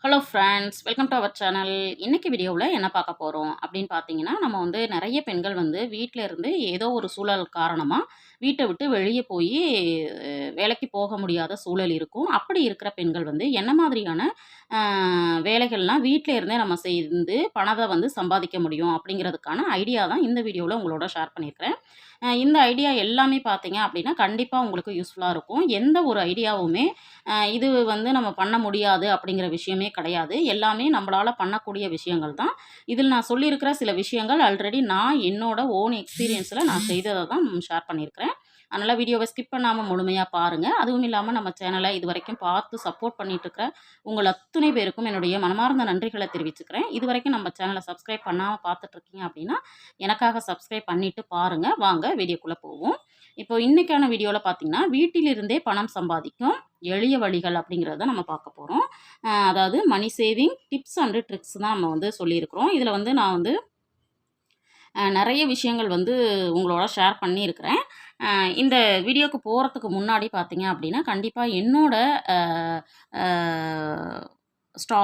Hello friends, welcome to our channel. இன்னைக்கு வீடியோவில் என்ன பார்க்க போகிறோம் அப்படின்னு பார்த்தீங்கன்னா, நம்ம வந்து நிறைய பெண்கள் வந்து வீட்டில் இருந்து ஏதோ ஒரு சூழல் காரணமாக வீட்டை விட்டு வெளியே போய் வேலைக்கு போக முடியாத சூழல் இருக்கும். அப்படி இருக்கிற பெண்கள் வந்து என்ன மாதிரியான வேலைகள்லாம் வீட்டில் இருந்தே நம்ம செய்து பணத்தை வந்து சம்பாதிக்க முடியும் அப்படிங்கிறதுக்கான ஐடியா தான் இந்த வீடியோவில் உங்களோட ஷேர் பண்ணியிருக்கிறேன். இந்த ஐடியா எல்லாமே பார்த்தீங்க அப்படின்னா கண்டிப்பாக உங்களுக்கு யூஸ்ஃபுல்லாக இருக்கும். எந்த ஒரு ஐடியாவுமே இது வந்து நம்ம பண்ண முடியாது அப்படிங்கிற விஷயமே கிடையாது. எல்லாமே நம்மளால பண்ணக்கூடிய விஷயங்கள் தான். இதில் நான் சொல்லியிருக்கிற சில விஷயங்கள் ஆல்ரெடி நான் என்னோட ஓன் எக்ஸ்பீரியன்ஸில் நான் செய்ததை தான் ஷேர் பண்ணியிருக்கிறேன். அதனால் வீடியோவை ஸ்கிப் பண்ணாமல் முழுமையாக பாருங்கள். அதுவும் இல்லாமல் நம்ம சேனலை இதுவரைக்கும் பார்த்து சப்போர்ட் பண்ணிட்டுருக்கிற உங்கள் அத்துணை பேருக்கும் என்னுடைய மனமார்ந்த நன்றிகளை தெரிவிச்சுக்கிறேன். இதுவரைக்கும் நம்ம சேனலை சப்ஸ்கிரைப் பண்ணாமல் பார்த்துட்ருக்கீங்க அப்படின்னா எனக்காக சப்ஸ்கிரைப் பண்ணிவிட்டு பாருங்கள். வாங்க வீடியோக்குள்ளே போவோம். இப்போ இன்னைக்கான வீடியோவில் பார்த்தீங்கன்னா வீட்டிலிருந்தே பணம் சம்பாதிக்கும் எளிய வழிகள் அப்படிங்கிறத நம்ம பார்க்க போகிறோம். அதாவது money saving tips and tricks தான் நம்ம வந்து சொல்லியிருக்கிறோம். இதில் வந்து நான் வந்து நிறைய விஷயங்கள் வந்து உங்களோட ஷேர் பண்ணியிருக்கிறேன். இந்த வீடியோக்கு போகிறதுக்கு முன்னாடி பார்த்தீங்க அப்படின்னா கண்டிப்பாக என்னோட ஸ்டா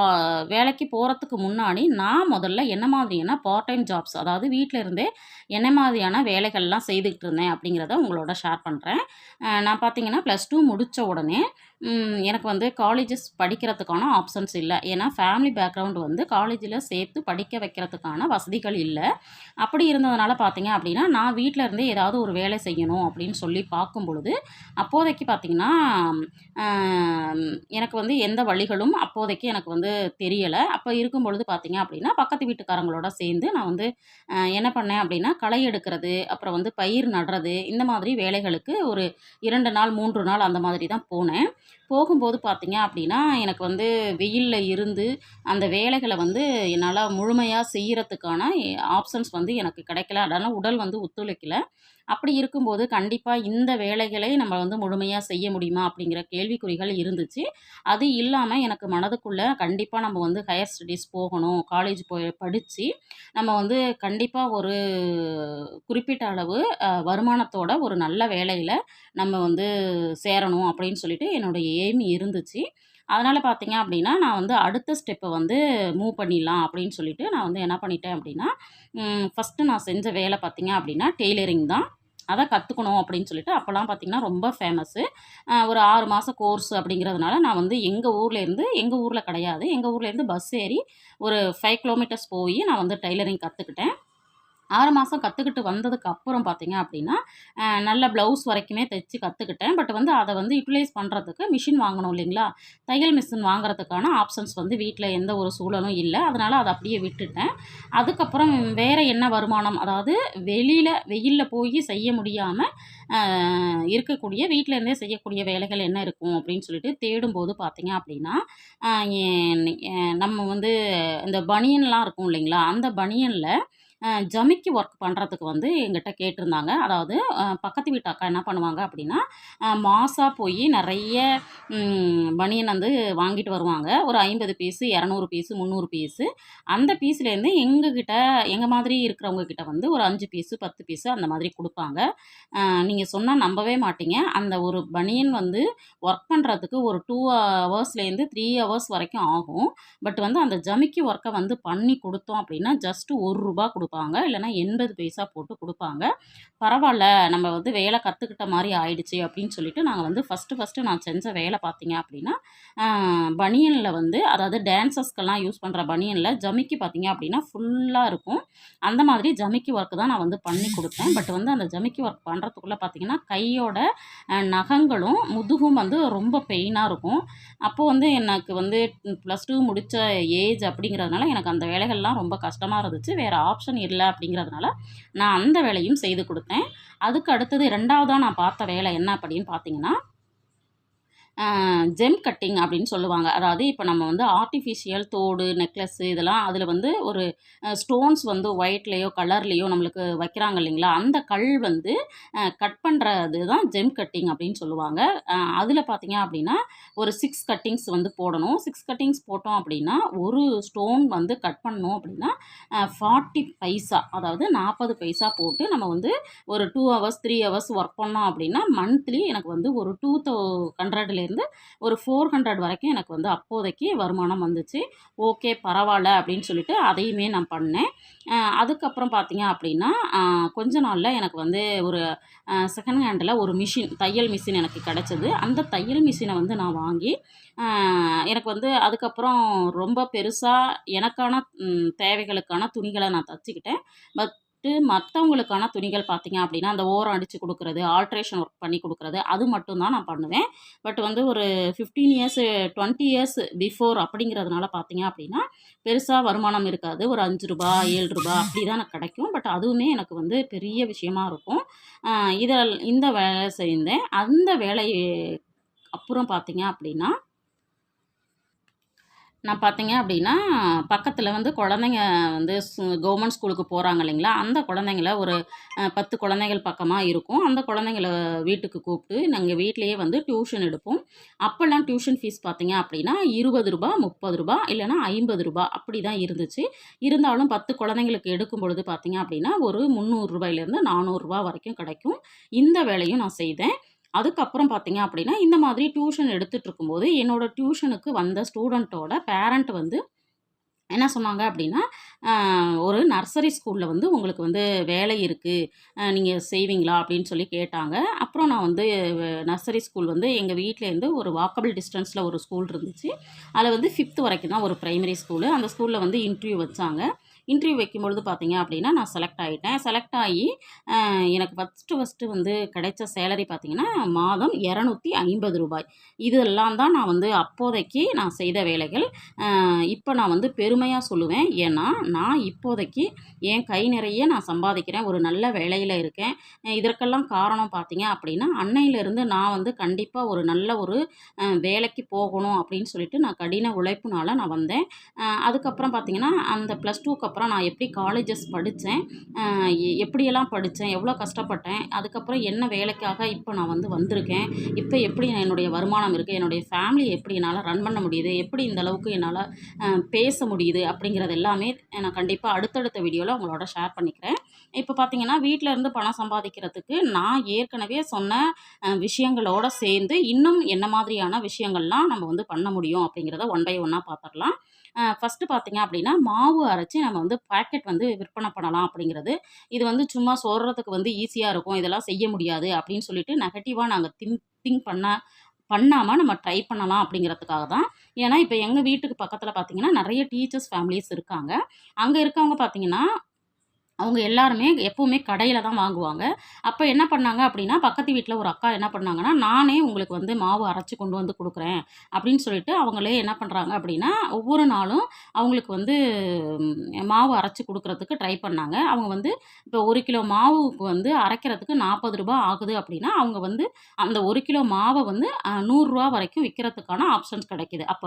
வேலைக்கு போகிறதுக்கு முன்னாடி நான் முதல்ல என்ன மாதிரியான பார்ட் டைம் ஜாப்ஸ், அதாவது வீட்டில் இருந்தே என்ன மாதிரியான வேலைகள்லாம் செய்துக்கிட்டு இருந்தேன் அப்படிங்கிறத உங்களோட ஷேர் பண்ணுறேன். நான் பார்த்தீங்கன்னா +2 முடித்த உடனே எனக்கு வந்து காலேஜஸ் படிக்கிறதுக்கான ஆப்ஷன்ஸ் இல்லை. ஏன்னா ஃபேமிலி பேக்ரவுண்ட் வந்து காலேஜில் சேர்த்து படிக்க வைக்கிறதுக்கான வசதிகள் இல்லை. அப்படி இருந்ததுனால பார்த்தீங்க அப்படின்னா நான் வீட்டில் இருந்தே ஏதாவது ஒரு வேலை செய்யணும் அப்படின்னு சொல்லி பார்க்கும் பொழுது அப்போதைக்கு பார்த்தீங்கன்னா எனக்கு வந்து எந்த வழிகளும் அப்போதைக்கு எனக்கு வந்து தெரியலை. அப்போ இருக்கும் பொழுது பார்த்தீங்க அப்படின்னா பக்கத்து வீட்டுக்காரங்களோட சேர்ந்து நான் வந்து என்ன பண்ணேன் அப்படின்னா களை எடுக்கிறது, அப்புறம் வந்து பயிர் நடுறது, இந்த மாதிரி வேலைகளுக்கு ஒரு 2 நாள் 3 நாள் அந்த மாதிரி தான் போனேன். போகும்போது பார்த்தீங்க அப்படின்னா எனக்கு வந்து வெயில்ல இருந்து அந்த வேலைகளை வந்து என்னால் முழுமையாக செய்யறதுக்கான ஆப்ஷன்ஸ் வந்து எனக்கு கிடைக்கல. அதனால் உடல் வந்து ஒத்துழைக்கல. அப்படி இருக்கும்போது கண்டிப்பாக இந்த வேலைகளை நம்ம வந்து முழுமையாக செய்ய முடியுமா அப்படிங்கிற கேள்விக்குறிகள் இருந்துச்சு. அது இல்லாமல் எனக்கு மனதுக்குள்ளே கண்டிப்பாக நம்ம வந்து ஹையர் ஸ்டடீஸ் போகணும், காலேஜ் போய் படித்து நம்ம வந்து கண்டிப்பாக ஒரு குறிப்பிட்ட அளவு வருமானத்தோட ஒரு நல்ல வேலையில் நம்ம வந்து சேரணும் அப்படின்னு சொல்லிட்டு என்னுடைய எய்ம் இருந்துச்சு. அதனால் பார்த்தீங்க அப்படின்னா நான் வந்து அடுத்த ஸ்டெப்பை வந்து மூவ் பண்ணிடலாம் அப்படின்னு சொல்லிட்டு நான் வந்து என்ன பண்ணிட்டேன் அப்படின்னா ஃபஸ்ட்டு நான் செஞ்ச வேலை பார்த்தீங்க அப்படின்னா டெய்லரிங் தான். அத கத்துக்கணும் அப்படின்னு சொல்லிட்டு அப்போலாம் பார்த்தீங்கன்னா ரொம்ப ஃபேமஸ்ஸு. ஒரு 6 மாச கோர்ஸ் அப்படிங்கிறதுனால நான் வந்து எங்க ஊர்ல கிடையாது. எங்க ஊர்லேருந்து பஸ் ஏறி ஒரு 5 கிலோமீட்டர்ஸ் போய் நான் வந்து டெய்லரிங் கத்துக்கிட்டேன். 6 மாதம் கற்றுக்கிட்டு வந்ததுக்கு அப்புறம் பார்த்தீங்க அப்படின்னா நல்ல ப்ளவுஸ் வரைக்குமே தைச்சு கற்றுக்கிட்டேன். பட் வந்து அதை வந்து யூட்டிலைஸ் பண்ணுறதுக்கு மிஷின் வாங்கணும் இல்லைங்களா? தையல் மிஷின் வாங்குறதுக்கான ஆப்ஷன்ஸ் வந்து வீட்டில் எந்த ஒரு சூழலும் இல்லை. அதனால் அதை அப்படியே விட்டுட்டேன். அதுக்கப்புறம் வேறு என்ன வருமானம், அதாவது வெயிலில் போய் செய்ய முடியாமல் இருக்கக்கூடிய வீட்டில் இருந்தே செய்யக்கூடிய வேலைகள் என்ன இருக்கும் அப்படின்னு சொல்லிட்டு தேடும்போது பார்த்தீங்க அப்படின்னா நம்ம வந்து இந்த பனியன்லாம் இருக்கும் இல்லைங்களா? அந்த பனியனில் ஜமிக்கி ஒர்க் பண்ணுறதுக்கு வந்து எங்கிட்ட கேட்டிருந்தாங்க. அதாவது பக்கத்து வீட்டு அக்கா என்ன பண்ணுவாங்க அப்படின்னா, மாசா போய் நிறைய பனியன் வந்து வாங்கிட்டு வருவாங்க. ஒரு 50 பீஸு, 200 பீஸு, 300 பீஸு. அந்த பீஸ்லேருந்து எங்கள் மாதிரி இருக்கிறவங்க கிட்ட வந்து ஒரு 5 பீஸு, 10 பீஸு அந்த மாதிரி கொடுப்பாங்க. நீங்கள் சொன்னால் நம்பவே மாட்டீங்க. அந்த ஒரு பனியன் வந்து ஒர்க் பண்ணுறதுக்கு ஒரு 2 ஹவர்ஸ்லேருந்து 3 ஹவர்ஸ் வரைக்கும் ஆகும். பட் வந்து அந்த ஜமிக்கி ஒர்க்கை வந்து பண்ணி கொடுத்தோம் அப்படின்னா ஜஸ்ட்டு ரூ. 1 கொடுப்பாங்க. இல்லைன்னா 80 பைசா போட்டு கொடுப்பாங்க. பரவாயில்ல, நம்ம வந்து வேலை கற்றுக்கிட்ட மாதிரி ஆயிடுச்சு அப்படின்னு சொல்லிட்டு நாங்கள் வந்து ஃபஸ்ட்டு நான் செஞ்ச வேலை பார்த்தீங்க அப்படின்னா பனியனில் வந்து, அதாவது டான்சர்ஸ்க்கெல்லாம் யூஸ் பண்ணுற பனியனில் ஜமிக்கி பார்த்தீங்க அப்படின்னா ஃபுல்லாக இருக்கும். அந்த மாதிரி ஜமிக்கி ஒர்க்கு தான் நான் வந்து பண்ணி கொடுத்தேன். பட் வந்து அந்த ஜமிக்கி ஒர்க் பண்ணுறதுக்குள்ளே பார்த்தீங்கன்னா கையோட நகங்களும் முதுகும் வந்து ரொம்ப பெயினாக இருக்கும். அப்போது வந்து எனக்கு வந்து +2 முடித்த ஏஜ் அப்படிங்கிறதுனால எனக்கு அந்த வேலைகள்லாம் ரொம்ப கஷ்டமாக இருந்துச்சு. வேறு ஆப்ஷன் இல்லை அப்படிங்கிறதுனால நான் அந்த வேலையும் செய்து கொடுத்தேன். அதுக்கு அடுத்தது 2வதா நான் பார்த்த வேலை என்ன அப்படின்னு பார்த்தீங்கன்னா ஜெம் கட்டிங் அப்படின்னு சொல்லுவாங்க. அதாவது இப்போ நம்ம வந்து ஆர்ட்டிஃபிஷியல் தோடு, நெக்லஸ்ஸு இதெல்லாம் அதில் வந்து ஒரு ஸ்டோன்ஸ் வந்து ஒயிட்லேயோ கலர்லேயோ நம்மளுக்கு வைக்கிறாங்க இல்லைங்களா? அந்த கல் வந்து கட் பண்ணுறது தான் ஜெம் கட்டிங் அப்படின்னு சொல்லுவாங்க. அதில் பார்த்தீங்க அப்படின்னா ஒரு 6 கட்டிங்ஸ் வந்து போடணும். 6 கட்டிங்ஸ் போட்டோம் அப்படின்னா ஒரு ஸ்டோன் வந்து கட் பண்ணோம் அப்படின்னா 40 பைசா, அதாவது 40 பைசா போட்டு நம்ம வந்து ஒரு 2 ஹவர்ஸ் 3 ஹவர்ஸ் ஒர்க் பண்ணோம் அப்படின்னா மந்த்லி எனக்கு வந்து ஒரு 200 வேலையிலேருந்து ஒரு 400 வரைக்கும் எனக்கு வந்து அப்போதைக்கு வருமானம் வந்துச்சு. ஓகே பரவால்ல அப்படின்னு சொல்லிட்டு அதையுமே நான் பண்ணேன். அதுக்கப்புறம் பார்த்தீங்க அப்படின்னா, கொஞ்ச நாள்ல எனக்கு வந்து ஒரு செகண்ட் ஹேண்டில ஒரு தையல் மிஷின் எனக்கு கிடைச்சது. அந்த தையல் மிஷின வந்து நான் வாங்கி, அ எனக்கு வந்து அதுக்கப்புறம் ரொம்ப பெருசா எனக்கான தேவைகளுக்கான துணிகள நான் தச்சுக்கிட்டேன். மத்தவங்களுக்கான துணிகள் பார்த்தீங்க அப்படின்னா, அந்த ஓரம் அடிச்சு குடுக்குறது, ஆல்ட்ரேஷன் ஒர்க் பண்ணி குடுக்குறது, அது மட்டும் தான் நான் பண்ணுவேன். பட் வந்து ஒரு 15 இயர்ஸ் 20 இயர்ஸ் பிஃபோர் அப்படிங்கிறதுனால பார்த்தீங்க அப்படின்னா, பெருசா வருமானம் இருக்காது. ஒரு ரூ. 5 ரூ. 7 அப்படி தான் எனக்கு கிடைக்கும். பட் அதுவுமே எனக்கு வந்து பெரிய விஷயமா இருக்கும். அ இந்த வேலை செய்தேன். அந்த வேலை அப்புறம் பார்த்தீங்க அப்படின்னா நான் பார்த்தீங்க அப்படின்னா, பக்கத்தில வந்து குழந்தைங்க வந்து கவர்மெண்ட் ஸ்கூலுக்கு போறாங்க இல்லைங்களா? அந்த குழந்தைங்கள ஒரு 10 குழந்தைகள் பக்கமா இருக்கும். அந்த குழந்தைங்கள வீட்டுக்கு கூப்பிட்டு நாங்க வீட்லயே வந்து டியூஷன் எடுப்போம். அப்பல்லாம் டியூஷன் ஃபீஸ் பார்த்தீங்க அப்படின்னா, ரூ. 20 ரூ. 30 இல்லன்னா ரூ. 50 அப்படி தான் இருந்துச்சு. இருந்தாலும் 10 குழந்தைங்களுக்கு எடுக்கும் பொழுது பார்த்தீங்க அப்படின்னா, ஒரு ரூ. 300லேருந்து ரூ. 400 வரைக்கும் கிடைக்கும். இந்த வேலையும் நான் செய்தேன். அதுக்கப்புறம் பார்த்தீங்க அப்படின்னா, இந்த மாதிரி டியூஷன் எடுத்துட்டு இருக்கும்போது, என்னோட டியூஷனுக்கு வந்த ஸ்டூடண்ட்டோட பேரண்ட் வந்து என்ன சொன்னாங்க அப்படின்னா, ஒரு நர்சரி ஸ்கூல்ல வந்து உங்களுக்கு வந்து வேலை இருக்கு. நீங்க செய்வீங்களா? அப்படின்னு சொல்லி கேட்டாங்க. அப்புறம் நான் வந்து நர்சரி ஸ்கூல் வந்து எங்க வீட்லேருந்து ஒரு வாக்கபிள் டிஸ்டன்ஸ்ல ஒரு ஸ்கூல் இருந்துச்சு. அதில வந்து 5த் வரைக்கும் தான் ஒரு பிரைமரி ஸ்கூலு. அந்த ஸ்கூல்ல வந்து இன்டர்வியூ வச்சாங்க. இன்டர்வியூ வைக்கும்பொழுது பார்த்தீங்க அப்படின்னா, நான் செலக்ட் ஆயிட்டேன். செலக்ட் ஆகி எனக்கு ஃபர்ஸ்ட்டு வந்து கிடைச்ச சேலரி பார்த்தீங்கன்னா, மாதம் ரூ. 250. இதெல்லாம் தான் நான் வந்து அப்போதைக்கு நான் செய்த வேலைகள். இப்ப நான் வந்து பெருமையா சொல்லுவேன். ஏன்னா, நான் இப்போதைக்கு என் கை நிறைய நான் சம்பாதிக்கிறேன். ஒரு நல்ல வேலையில இருக்கேன். இதற்கெல்லாம் காரணம் பார்த்தீங்க அப்படின்னா, அன்னையிலிருந்து நான் வந்து கண்டிப்பா ஒரு நல்ல ஒரு வேலைக்கு போகணும் அப்படின்னு சொல்லிட்டு நான் கடின உழைப்புனால நான் வந்தேன். அதுக்கப்புறம் பார்த்தீங்கன்னா, அந்த +2க்கு அப்புறம் நான் எப்படி காலேஜஸ் படிச்சேன், எப்படியெல்லாம் படிச்சேன், எவ்வளோ கஷ்டப்பட்டேன், அதுக்கப்புறம் என்ன வேலைக்காக இப்போ நான் வந்து வந்திருக்கேன், இப்போ எப்படி என்னுடைய வருமானம் இருக்குது, என்னுடைய ஃபேமிலியை எப்படி என்னால் ரன் பண்ண முடியுது, எப்படி இந்த அளவுக்கு என்னால் பேச முடியுது அப்படிங்கிறது எல்லாமே நான் கண்டிப்பாக அடுத்தடுத்த வீடியோவில் உங்களோட ஷேர் பண்ணிக்கிறேன். இப்போ பார்த்தீங்கன்னா, வீட்ல இருந்து பணம் சம்பாதிக்கிறதுக்கு நான் ஏற்கனவே சொன்ன விஷயங்களோட சேர்ந்து இன்னும் என்ன மாதிரியான விஷயங்கள்லாம் நம்ம வந்து பண்ண முடியும் அப்படிங்கிறத ஒன் பை ஒன்னா பார்த்துடலாம். ஃபர்ஸ்ட்டு பார்த்தீங்க அப்படின்னா, மாவு அரைச்சு நம்ம வந்து பாக்கெட் வந்து விற்பனை பண்ணலாம் அப்படிங்கிறது. இது வந்து சும்மா சொல்றதுக்கு வந்து ஈஸியா இருக்கும். இதெல்லாம் செய்ய முடியாது அப்படின்னு சொல்லிட்டு நெகட்டிவா நாங்க திங்க் பண்ணாம நம்ம ட்ரை பண்ணலாம் அப்படிங்கிறதுக்காக தான். ஏன்னா, இப்ப எங்க வீட்டுக்கு பக்கத்தில பார்த்தீங்கன்னா, நெறைய டீச்சர்ஸ் ஃபேமிலீஸ் இருக்காங்க. அங்க இருக்கவங்க பார்த்தீங்கன்னா அவங்க எல்லாருமே எப்பவுமே கடையில தான் வாங்குவாங்க. அப்ப என்ன பண்ணாங்க அப்படின்னா, பக்கத்து வீட்ல ஒரு அக்கா என்ன பண்ணாங்கன்னா, "நானே உங்களுக்கு வந்து மாவு அரைச்சு கொண்டு வந்து குடுக்குறேன்." அப்படின்னு சொல்லிட்டு அவங்களே என்ன பண்றாங்க அப்படின்னா, ஒவ்வொரு நாளும் அவங்களுக்கு வந்து மாவு அரைச்சு குடுக்குறதுக்கு ட்ரை பண்ணாங்க. அவங்க வந்து இப்போ 1 கிலோ மாவுக்கு வந்து அரைக்கிறதுக்கு ரூ. 40 ஆகுது அப்படின்னா, அவங்க வந்து அந்த 1 கிலோ மாவ வந்து ரூ. 100 வரைக்கும் விக்கிறதுக்கான ஆப்ஷன்ஸ் கிடைக்குது. அப்ப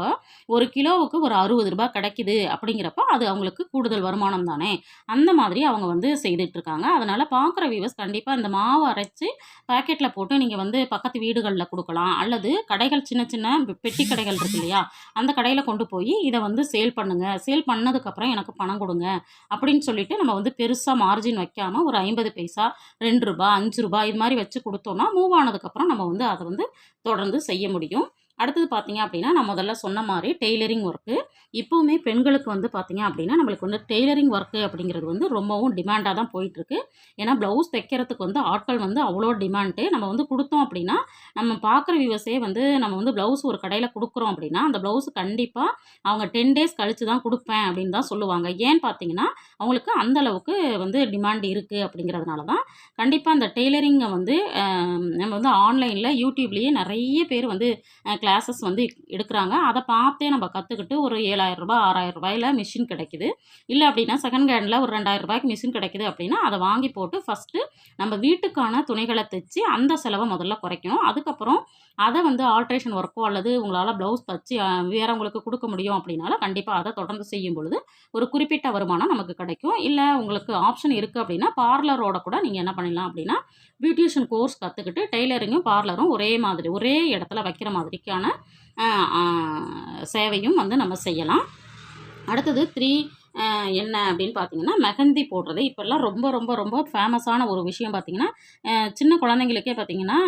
1 கிலோவுக்கு ஒரு ரூ. 60 கிடைக்குது அப்படிங்கிறப்ப, அது அவங்களுக்கு கூடுதல் வருமானம் தானே! அந்த மாதிரி அவங்க வந்து செய்துட்டுருக்காங்க. அதனால பார்க்குற வியூவர்ஸ் கண்டிப்பா இந்த மாவு அரைச்சு பாக்கெட்ல போட்டு நீங்க வந்து பக்கத்து வீடுகள்ல குடுக்கலாம். அல்லது கடைகள் சின்ன சின்ன பெட்டி கடைகள் இருக்கு இல்லையா? அந்த கடையில கொண்டு போயி இத வந்து சேல் பண்ணுங்க. சேல் பண்ணதுக்கப்புறம் எனக்கு பணம் குடுங்க. அப்படின்னு சொல்லிட்டு நம்ம வந்து பெருசா மார்ஜின் வைக்காம ஒரு 50 பைசா, ரூ. 2, ரூ. 5 இது மாரி வச்சு குடுத்தோம்னா, மூவ் ஆனதுக்கப்புறம் நம்ம வந்து அத வந்து தொடர்ந்து செய்ய முடியும். அடுத்தது பார்த்தீங்க அப்படின்னா, நான் முதல்ல சொன்ன மாரி டெய்லரிங் ஒர்க்கு. இப்பவுமே பெண்களுக்கு வந்து பார்த்தீங்க அப்படின்னா, நம்மளுக்கு வந்து டெய்லரிங் ஒர்க்கு அப்படிங்கிறது வந்து ரொம்பவும் டிமாண்டா தான் போயிட்டுருக்கு. ஏன்னா, ப்ளவுஸ் தைக்கிறதுக்கு வந்து ஆட்கள் வந்து அவ்வளோ டிமாண்டு. நம்ம வந்து குடுத்தோம் அப்படின்னா, நம்ம பார்க்குற வியூவர்ஸே வந்து நம்ம வந்து ப்ளவுஸ் ஒரு கடையில குடுக்குறோம் அப்படின்னா, அந்த ப்ளவுஸ் கண்டிப்பா அவங்க 10 டேஸ் கழிச்சு தான் குடுப்பேன் அப்படின்னு தான் சொல்லுவாங்க. ஏன்னு பார்த்தீங்கன்னா, அவங்களுக்கு அந்த அளவுக்கு வந்து டிமாண்ட் இருக்கு அப்படிங்கிறதுனால தான். கண்டிப்பா அந்த டெய்லரிங்க வந்து நம்ம வந்து ஆன்லைன்ல யூடியூப்லயே நெறைய பேர் வந்து கிளாஸஸ் வந்து எடுக்குறாங்க. அத பார்த்தே நம்ம கத்துக்கிட்டு ஒரு ரூ. 7,000 ரூ. 6,000ல மிஷின் கிடைக்குது. இல்ல அப்படின்னா செகண்ட் ஹேண்ட்ல ஒரு ரூ. 2,000க்கு மிஷின் கிடைக்குது அப்படின்னா, அத வாங்கி போட்டு ஃபர்ஸ்ட்டு நம்ம வீட்டுக்கான துணிகள தச்சு அந்த செலவ முதல்ல குறைக்கணும். அதுக்கப்புறம் அத வந்து ஆல்ட்ரேஷன் ஒர்க்கோ அல்லது உங்களால ப்ளவுஸ் தச்சு வேறவங்களுக்கு குடுக்க முடியும் அப்படின்னாலும், கண்டிப்பா அத தொடர்ந்து செய்யும் பொழுது, ஒரு குறிப்பிட்ட வருமானம் நமக்கு கிடைக்கும். இல்ல உங்களுக்கு ஆப்ஷன் இருக்கு அப்படின்னா, பார்லரோட கூட நீங்க என்ன பண்ணிடலாம் அப்படின்னா, பியூட்டிஷியன் கோர்ஸ் கத்துக்கிட்டு டெய்லரிங்கும், பார்லரும் ஒரே மாதிரி, ஒரே இடத்துல வைக்கிற மாதிரிக்கான அ ஆ சேவையும் வந்து நம்ம செய்யலாம். அடுத்தது என்ன அப்படின்னு பார்த்தீங்கன்னா, மெஹந்தி போடுறது. இப்பல்லாம் ரொம்ப ரொம்ப ரொம்ப ஃபேமஸான ஒரு விஷயம் பார்த்தீங்கன்னா, சின்ன குழந்தைங்களுக்கே பார்த்தீங்கன்னா,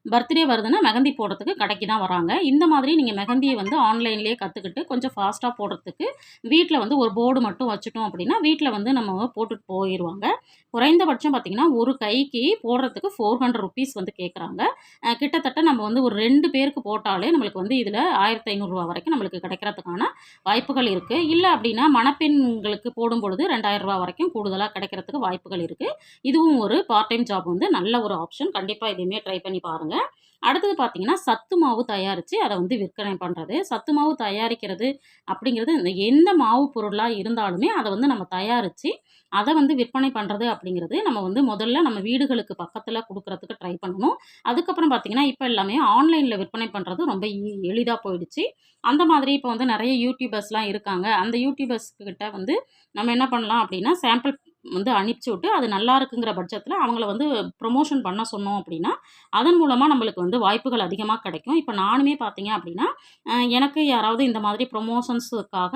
பர்த்டே வருதுன்னா மெஹந்தி போடுறதுக்கு கடைக்கு தான் வராங்க. இந்த மாதிரி நீங்க மெஹந்திய வந்து ஆன்லைன்லேயே கத்துக்கிட்டு, கொஞ்சம் ஃபாஸ்ட்டா போடுறதுக்கு வீட்ல வந்து ஒரு போர்டு மட்டும் வச்சுட்டோம் அப்படின்னா, வீட்ல வந்து நம்ம போட்டுட்டு போயிருவாங்க. குறைந்தபட்சம் பார்த்தீங்கன்னா, ஒரு கைக்கு போடுறதுக்கு ₹400 வந்து கேட்குறாங்க. கிட்டத்தட்ட நம்ம வந்து ஒரு 2 பேருக்கு போட்டாலே நம்மளுக்கு வந்து இதில ரூ. 1500 வரைக்கும் நம்மளுக்கு கிடைக்கிறதுக்கான வாய்ப்புகள் இருக்கு. இல்ல அப்படின்னா, மணப்பெண்களுக்கு போடும்பொழுது ரூ. 2000 வரைக்கும் கூடுதலா கிடைக்கிறதுக்கு வாய்ப்புகள் இருக்கு. இதுவும் ஒரு பார்ட் டைம் ஜாப் வந்து நல்ல ஒரு ஆப்ஷன். கண்டிப்பா இதையுமே ட்ரை பண்ணி பாருங்க. அடுத்தது பார்த்தீங்கன்னா, சத்து மாவு தயாரிச்சு அத வந்து விற்பனை பண்றது. சத்து மாவு தயாரிக்கிறது அப்படிங்கிறது இந்த எந்த மாவு பொருளா இருந்தாலுமே அத வந்து நம்ம தயாரிச்சு, அத வந்து விற்பனை பண்றது அப்படிங்கிறது நம்ம வந்து முதல்ல நம்ம வீடுகளுக்கு பக்கத்துல குடுக்குறதுக்கு ட்ரை பண்ணணும். அதுக்கப்புறம் பார்த்தீங்கன்னா, இப்ப எல்லாமே ஆன்லைன்ல விற்பனை பண்றது ரொம்ப எளிதா போயிடுச்சு. அந்த மாதிரி இப்ப வந்து நெறைய யூடியூபர்ஸ்லாம் இருக்காங்க. அந்த யூடியூபர்ஸ் கிட்ட வந்து நம்ம என்ன பண்ணலாம் அப்படின்னா, சாம்பிள் வந்து அனுப்பிச்சு விட்டு, அது நல்லா இருக்குங்கிற பட்சத்தில அவங்கள வந்து ப்ரமோஷன் பண்ண சொன்னோம் அப்படின்னா, அதன் மூலமா நம்மளுக்கு வந்து வாய்ப்புகள் அதிகமா கிடைக்கும். இப்ப நானுமே பார்த்தீங்க அப்படின்னா, எனக்கு யாராவது இந்த மாதிரி ப்ரமோஷன்ஸுக்காக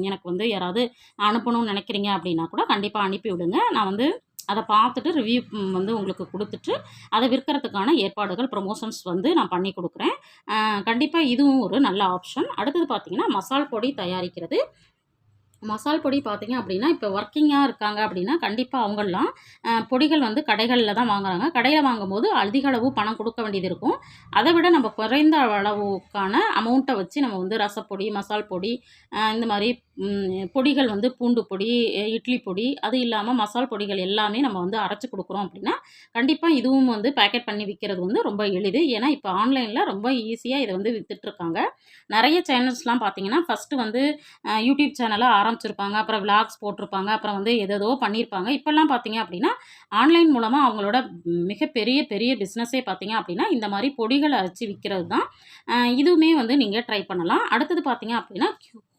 எனக்கு வந்து யாராவது அனுப்பணும்னு நினைக்கிறீங்க அப்படின்னா கூட கண்டிப்பா அனுப்பி விடுங்க. நான் வந்து அத பார்த்துட்டு ரிவ்யூ வந்து உங்களுக்கு குடுத்துட்டு, அத விற்கிறதுக்கான ஏற்பாடுகள், ப்ரமோஷன்ஸ் வந்து நான் பண்ணி குடுக்குறேன். கண்டிப்பா இதுவும் ஒரு நல்ல ஆப்ஷன். அடுத்தது பார்த்தீங்கன்னா, மசால் பொடி தயாரிக்கிறது. மசால் பொடி பார்த்தீங்க அப்படின்னா, இப்போ ஒர்க்கிங்கா இருக்காங்க அப்படின்னா, கண்டிப்பா அவங்கலாம் பொடிகள் வந்து கடைகள்ல தான் வாங்குறாங்க. கடையில வாங்கும்போது அதிக அளவு பணம் குடுக்க வேண்டியது இருக்கும். அத விட நம்ம குறைந்த அளவுக்கான அமௌண்ட்ட வச்சு நம்ம வந்து ரசப்பொடி, மசால் பொடி, இந்த மாரி பொடிகள் வந்து பூண்டு பொடி, இட்லி பொடி, அது இல்லாம மசால் பொடிகள் எல்லாமே நம்ம வந்து அரைச்சு குடுக்குறோம் அப்படின்னா, கண்டிப்பா இதுவும் வந்து பேக்கெட் பண்ணி விக்கிறது வந்து ரொம்ப எளிது. ஏன்னா, இப்போ ஆன்லைன்ல ரொம்ப ஈஸியா இத வந்து வித்துட்டுருக்காங்க. நெறைய சேனல்ஸ்லாம் பார்த்தீங்கன்னா, ஃபர்ஸ்ட்டு வந்து யூடியூப் சேனலா ஆரம்பிச்சிருப்பாங்க. அப்புறம் விளாக்ஸ் போட்டிருப்பாங்க. அப்புறம் வந்து ஏதேதோ பண்ணியிருப்பாங்க. இப்பல்லாம் பார்த்தீங்க அப்படின்னா, ஆன்லைன் மூலமா அவங்களோட மிகப்பெரிய பெரிய பிசினஸே பார்த்தீங்க அப்படின்னா, இந்த மாரி பொடிகள அரைச்சு விக்கிறது தான். இதுவுமே வந்து நீங்க ட்ரை பண்ணலாம். அடுத்தது பார்த்தீங்க அப்படின்னா,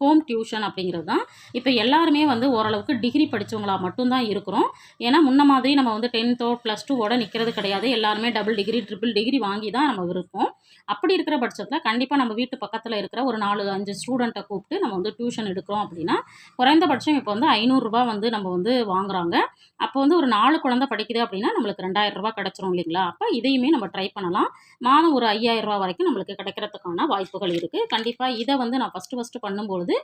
ஹோம் டியூஷன் அப்படிங்கிறது தான். இப்ப எல்லாருமே வந்து ஓரளவுக்கு டிகிரி படிச்சவங்களா மட்டும் தான் இருக்கிறோம். ஏன்னா, முன்ன மாதிரி நம்ம வந்து 10தோ, +2வோட நிக்கிறது கிடையாது. எல்லாருமே டபுள் டிகிரி, ட்ரிபிள் டிகிரி வாங்கி தான் நம்ம இருக்கோம். அப்படி இருக்கிற பட்சத்தில கண்டிப்பா நம்ம வீட்டு பக்கத்தில இருக்கிற ஒரு 4, 5 ஸ்டூடண்ட்ட கூப்பிட்டு நம்ம வந்து டியூஷன் எடுக்கிறோம் அப்படின்னா, குறைந்தபட்சம் இப்போ வந்து ரூ. 500 வந்து நம்ம வந்து வாங்குறாங்க. அப்போ வந்து ஒரு 4 குழந்தை படிக்குது அப்படின்னா, நம்மளுக்கு ரூ. 2000 கிடைச்சிரும் இல்லைங்களா? அப்ப இதையுமே நம்ம ட்ரை பண்ணலாம். மாதம் ஒரு ரூ. 5000 வரைக்கும் நம்மளுக்கு கிடைக்கிறதுக்கான வாய்ப்புகள் இருக்கு. கண்டிப்பா இத வந்து நான் ஃபர்ஸ்ட்டு பண்ணும்பொழுது,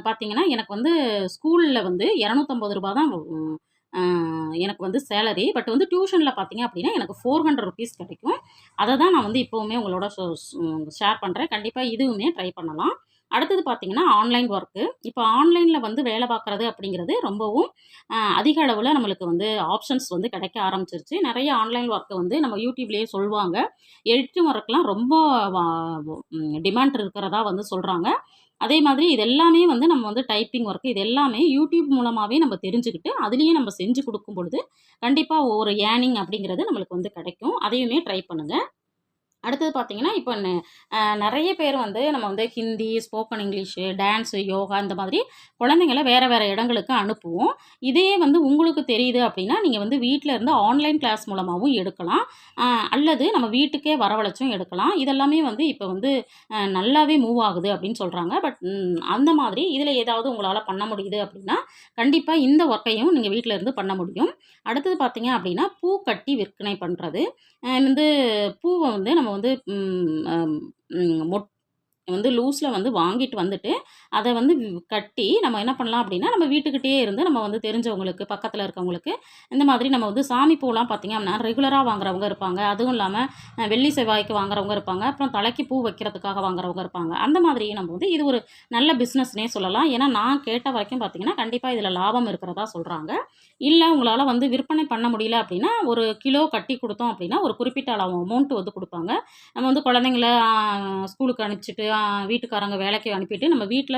பார்த்தீங்கன்னா, எனக்கு வந்து ஸ்கூல்ல வந்து ரூ. 250 தான் அ எனக்கு வந்து சேலரி. பட் வந்து டியூஷன்ல பார்த்தீங்க அப்படின்னா, எனக்கு ₹400 கிடைக்கும். அத தான் நான் வந்து இப்பவுமே உங்களோட ஷேர் பண்றேன். கண்டிப்பா இதுவுமே ட்ரை பண்ணலாம். அடுத்தது பார்த்தீங்கன்னா, ஆன்லைன் ஒர்க்கு. இப்போ ஆன்லைன்ல வந்து வேலை பார்க்குறது அப்படிங்கிறது ரொம்பவும் அதிக அளவுல நம்மளுக்கு வந்து ஆப்ஷன்ஸ் வந்து கிடைக்க ஆரம்பிச்சிருச்சு. நெறைய ஆன்லைன் ஒர்க்க வந்து நம்ம யூடியூப்லயே சொல்வாங்க. எடிட்டிங் ஒர்க்லாம் ரொம்ப வ டிமாண்ட் இருக்கிறதா வந்து சொல்றாங்க. அதே மாதிரி இது எல்லாமே வந்து நம்ம வந்து டைப்பிங் ஒர்க் இது எல்லாமே யூடியூப் மூலமாவே நம்ம தெரிஞ்சுக்கிட்டு, அதிலேயே நம்ம செஞ்சு குடுக்கும் பொழுது, கண்டிப்பா ஒரு ஏர்னிங் அப்படிங்கிறது நம்மளுக்கு வந்து கிடைக்கும். அதையுமே ட்ரை பண்ணுங்க. அடுத்தது பார்த்தீங்கன்னா, இப்போ நெறைய பேர் வந்து நம்ம வந்து Hindi, spoken English, dance, yoga இந்த மாதிரி குழந்தைங்கள வேற வேற இடங்களுக்கு அனுப்புவோம். இதே வந்து உங்களுக்கு தெரியுது அப்படின்னா, நீங்க வந்து வீட்ல இருந்து ஆன்லைன் கிளாஸ் மூலமாவும் எடுக்கலாம். அ அல்லது நம்ம வீட்டுக்கே வரவழைச்சும் எடுக்கலாம். இதெல்லாமே வந்து இப்போ வந்து நல்லாவே மூவ் ஆகுது அப்படின்னு சொல்றாங்க. பட் அந்த மாதிரி இதில ஏதாவது உங்களால பண்ண முடியுது அப்படின்னா, கண்டிப்பா இந்த ஒர்க்கையும் நீங்க வீட்ல இருந்து பண்ண முடியும். அடுத்தது பார்த்தீங்க அப்படின்னா, பூ கட்டி விற்பனை பண்றது. வந்து பூவ வந்து நம்ம வந்து ம் அம் ம் மொட் வந்து லூஸ்ல வந்து வாங்கிட்டு வந்துட்டு, அத வந்து கட்டி நம்ம என்ன பண்ணலாம் அப்டின்னா, நம்ம வீட்டுக்கிட்டயே இருந்து நம்ம வந்து தெரிஞ்சவங்களுக்கு, பக்கத்துல இருக்கவங்களுக்கு, இந்த மாதிரி நம்ம வந்து சாமி பூலாம் பார்த்தீங்க அப்டின்னா, ரெகுலரா வாங்குறவங்க இருப்பாங்க. அதுவும் இல்லாம வெள்ளி, செவ்வாய்க்கு வாங்குறவங்க இருப்பாங்க. அப்புறம் தலைக்கு பூ வைக்கிறதுக்காக வாங்குறவங்க இருப்பாங்க. அந்த மாதிரி நம்ம வந்து இது ஒரு நல்ல பிசினஸ்னே சொல்லலாம். ஏன்னா, நான் கேட்ட வரைக்கும் பார்த்தீங்கன்னா, கண்டிப்பா இதுல லாபம் இருக்கிறதா சொல்றாங்க. இல்ல உங்களால வந்து விற்பனை பண்ண முடியல அப்டின்னா, ஒரு கிலோ கட்டி குடுத்தோம் அப்டின்னா, ஒரு குறிப்பிட்ட அளவு அமௌண்ட் வந்து குடுப்பாங்க. நம்ம வந்து குழந்தைங்கள ஸ்கூலுக்கு அனுப்பிச்சுட்டு, வீட்டுக்காரங்க வேலைக்கு அனுப்பிட்டு, நம்ம வீட்ல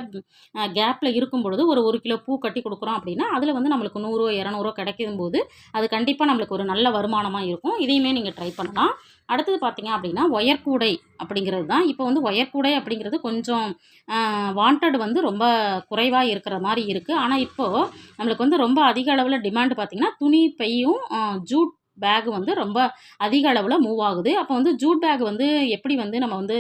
கேப்ல இருக்கும் பொழுது ஒரு 1 கிலோ பூ கட்டி குடுக்குறோம் அப்டின்னா, அதில வந்து நம்மளுக்கு 100 200 கிடைக்கும்போது, அது கண்டிப்பா நம்மளுக்கு ஒரு நல்ல வருமானமா இருக்கும். இதையுமே நீங்க ட்ரை பண்ணலாம். அடுத்தது பார்த்தீங்க அப்டின்னா, ஒயர் கூடை அப்படிங்கிறது தான். இப்போ வந்து ஒயர் கூடை அப்படிங்கிறது கொஞ்சம் வாண்டட் வந்து ரொம்ப குறைவா இருக்கிற மாரி இருக்கு. ஆனா, இப்போ நம்மளுக்கு வந்து ரொம்ப அதிக அளவுல டிமாண்ட் பார்த்தீங்கன்னா, துணி பையும், ஜூட் பேக் வந்து ரொம்ப அதிக அளவுல மூவ் ஆகுது. அப்போ வந்து ஜூட் பேக் வந்து எப்படி வந்து நம்ம வந்து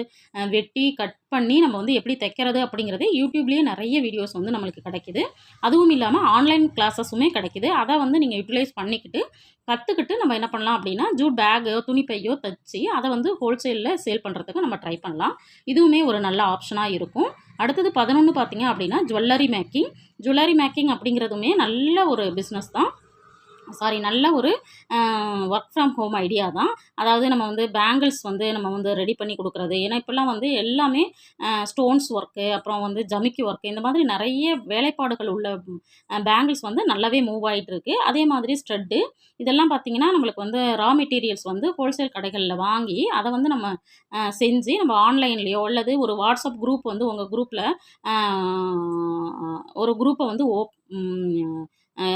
வெட்டி, கட் பண்ணி நம்ம வந்து எப்படி தைக்கிறது அப்படிங்கிறது யூடியூப்லேயே நிறைய வீடியோஸ் வந்து நம்மளுக்கு கிடைக்குது. அதுவும் இல்லாம ஆன்லைன் கிளாஸஸுமே கிடைக்குது. அத வந்து நீங்க யுட்டிலைஸ் பண்ணிக்கிட்டு, கத்துக்கிட்டு நம்ம என்ன பண்ணலாம் அப்படின்னா, ஜூட் பேக்கோ, துணிப்பையோ தச்சு அத வந்து ஹோல்சேல்ல சேல் பண்றதுக்கு நம்ம ட்ரை பண்ணலாம். இதுவுமே ஒரு நல்ல ஆப்ஷனா இருக்கும். அடுத்தது 11 பார்த்தீங்க அப்படின்னா, ஜுவல்லரி மேக்கிங். ஜுவல்லரி மேக்கிங் அப்படிங்கிறதுமே நல்ல ஒரு பிசினஸ் தான். நல்ல ஒரு ஒர்க் ஃப்ரம் ஹோம் ஐடியா தான். அதாவது நம்ம வந்து பேங்கிள்ஸ் வந்து நம்ம வந்து ரெடி பண்ணி குடுக்குறது. ஏன்னா, இப்பலாம் வந்து எல்லாமே ஸ்டோன்ஸ் ஒர்க்கு, அப்புறம் வந்து ஜமிக்கி ஒர்க்கு இந்த மாதிரி நெறைய வேலைப்பாடுகள் உள்ள பேங்கிள்ஸ் வந்து நல்லாவே மூவ் ஆயிட்டுருக்கு. அதே மாதிரி ஸ்டட்டு இதெல்லாம் பார்த்தீங்கன்னா, நம்மளுக்கு வந்து ரா மெட்டீரியல்ஸ் வந்து ஹோல்சேல் கடைகள்ல வாங்கி, அத வந்து நம்ம செஞ்சு நம்ம ஆன்லைன்லயோ அல்லது ஒரு வாட்ஸ்அப் குரூப் வந்து உங்க குரூப்ல அ ஒரு குரூப்ப வந்து ம் அ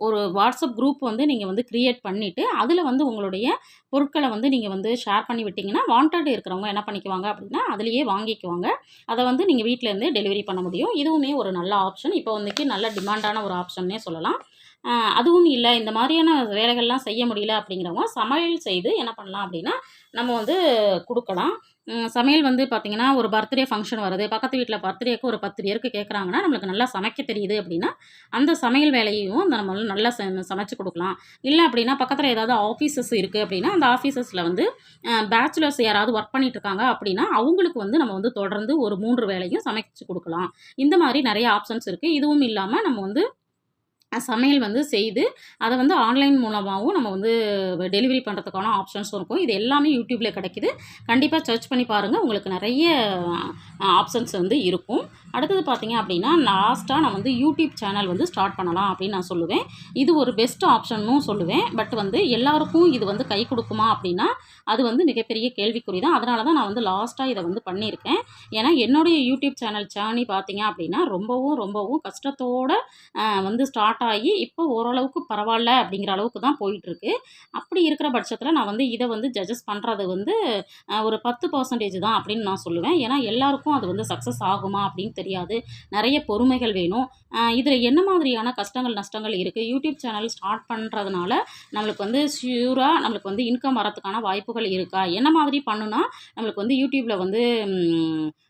ஒரு வாட்ஸ்அப் குரூப் வந்து நீங்க வந்து கிரியேட் பண்ணிட்டு, அதில வந்து உங்களுடைய பொருட்கள வந்து நீங்க வந்து ஷேர் பண்ணி விட்டீங்கன்னா, வாண்டட் இருக்கிறவங்க என்ன பண்ணிக்குவாங்க அப்படின்னா, அதிலேயே வாங்கிக்குவாங்க. அத வந்து நீங்க வீட்ல இருந்தே டெலிவரி பண்ண முடியும். இதுவுமே ஒரு நல்ல ஆப்ஷன். இப்போ வந்துக்கு நல்ல டிமாண்டான ஒரு ஆப்ஷன்னே சொல்லலாம். அ அதுவும் இல்ல, இந்த மாதிரியான வேலைகள்லாம் செய்ய முடியல அப்படிங்கிறவங்க, சமையல் செய்து என்ன பண்ணலாம் அப்படின்னா, நம்ம வந்து குடுக்கலாம். சமையல் வந்து பார்த்தீங்கன்னா, ஒரு பர்த்டே ஃபங்ஷன் வருது. பக்கத்து வீட்ல பர்த்டேக்கு ஒரு 10 பேருக்கு கேட்குறாங்கன்னா, நம்மளுக்கு நல்லா சமைக்க தெரியுது அப்படின்னா, அந்த சமையல் வேலையையும் நம்ம வந்து நல்லா சமைச்சு குடுக்கலாம். இல்ல அப்படின்னா, பக்கத்தில ஏதாவது ஆஃபீஸஸ் இருக்கு அப்படின்னா, அந்த ஆஃபீஸஸ்ல வந்து பேச்சுலர்ஸ் யாராவது ஒர்க் பண்ணிட்டு இருக்காங்க அப்படின்னா, அவங்களுக்கு வந்து நம்ம வந்து தொடர்ந்து ஒரு 3 வேளையும் சமைச்சு குடுக்கலாம். இந்த மாரி நெறைய ஆப்ஷன்ஸ் இருக்கு. இதுவும் இல்லாம நம்ம வந்து சமையல் வந்து செய்து, அத வந்து ஆன்லைன் மூலமாவும் நம்ம வந்து டெலிவரி பண்றதுக்கான ஆப்ஷன்ஸும் இருக்கும். இது எல்லாமே யூடியூப்ல கிடைக்குது. கண்டிப்பா சர்ச் பண்ணி பாருங்க. உங்களுக்கு நெறைய ஆப்ஷன்ஸ் வந்து இருக்கும். அடுத்தது பார்த்தீங்க அப்படின்னா, லாஸ்ட்டா நான் வந்து யூடியூப் சேனல் வந்து ஸ்டார்ட் பண்ணலாம் அப்படின்னு நான் சொல்லுவேன். இது ஒரு பெஸ்ட் ஆப்ஷன்னும் சொல்லுவேன். பட் வந்து எல்லாருக்கும் இது வந்து கை குடுக்குமா அப்படின்னா, அது வந்து மிகப்பெரிய கேள்விக்குறி தான். அதனால தான் நான் வந்து லாஸ்ட்டா இத வந்து பண்ணியிருக்கேன். ஏன்னா, என்னுடைய யூடியூப் சேனல் ஜர்னி பார்த்தீங்க அப்படின்னா, ரொம்பவும் ரொம்பவும் கஷ்டத்தோட வந்து ஸ்டார்ட் ஆகி, இப்போ ஓரளவுக்கு பரவால்ல அப்படிங்கிற அளவுக்கு தான் போயிட்டுருக்கு. அப்படி இருக்கிற பட்சத்தில நான் வந்து இத வந்து ஜட்ஜஸ் பண்றது வந்து ஒரு 10% தான் அப்படின்னு நான் சொல்லுவேன். ஏன்னா, எல்லாருக்கும் அது வந்து சக்சஸ் ஆகுமா அப்படின்னு தெரியாது. நெறைய பொறுமைகள் வேணும். இதில என்ன மாதிரியான கஷ்டங்கள், நஷ்டங்கள் இருக்கு? யூடியூப் சேனல் ஸ்டார்ட் பண்றதுனால, நம்மளுக்கு வந்து ஷியூரா நம்மளுக்கு வந்து இன்கம் வரதுக்கான வாய்ப்புகள் இருக்கா? என்ன மாதிரி பண்ணுனா, நம்மளுக்கு வந்து யூடியூப்ல வந்து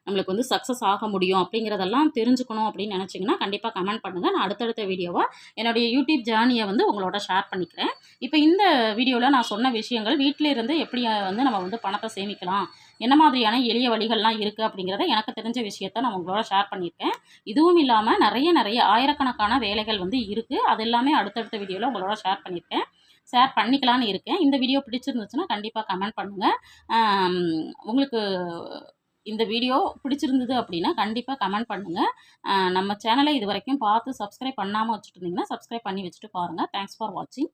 நம்மளுக்கு வந்து சக்சஸ் ஆக முடியும் அப்படிங்கிறதெல்லாம் தெரிஞ்சுக்கணும் அப்படின்னு நினச்சிங்கன்னா, கண்டிப்பா கமெண்ட் பண்ணுங்க. நான் அடுத்தடுத்த வீடியோவா என்னுடைய யூடியூப் ஜர்னிய வந்து உங்களோட ஷேர் பண்ணிக்கிறேன். இப்ப இந்த வீடியோல நான் சொன்ன விஷயங்கள் வீட்ல இருந்து எப்படி வந்து நம்ம வந்து பணத்த சேமிக்கலாம்? என்ன மாதிரியான எளிய வழிகள்லாம் இருக்கு அப்படிங்கிறத எனக்கு தெரிஞ்ச விஷயத்த நான் உங்களோட ஷேர் பண்ணியிருக்கேன். இதுவும் இல்லாம நெறைய ஆயிரக்கணக்கான வேலைகள் வந்து இருக்கு. அது எல்லாமே அடுத்தடுத்த வீடியோல உங்களோட ஷேர் பண்ணியிருக்கேன். ஷேர் பண்ணிக்கலான்னு இருக்கேன். இந்த வீடியோ பிடிச்சிருந்துச்சுன்னா கண்டிப்பா கமெண்ட் பண்ணுங்க. அம் உங்களுக்கு இந்த வீடியோ பிடிச்சிருந்தது அப்படின்னா கண்டிப்பா கமெண்ட் பண்ணுங்க. நம்ம சேனலை இதுவரைக்கும் பார்த்து சப்ஸ்கிரைப் பண்ணாம வச்சுட்டு இருந்தீங்கன்னா, சப்ஸ்கிரைப் பண்ணி வச்சுட்டு பாருங்க. தேங்க்ஸ் ஃபார் வாட்சிங்.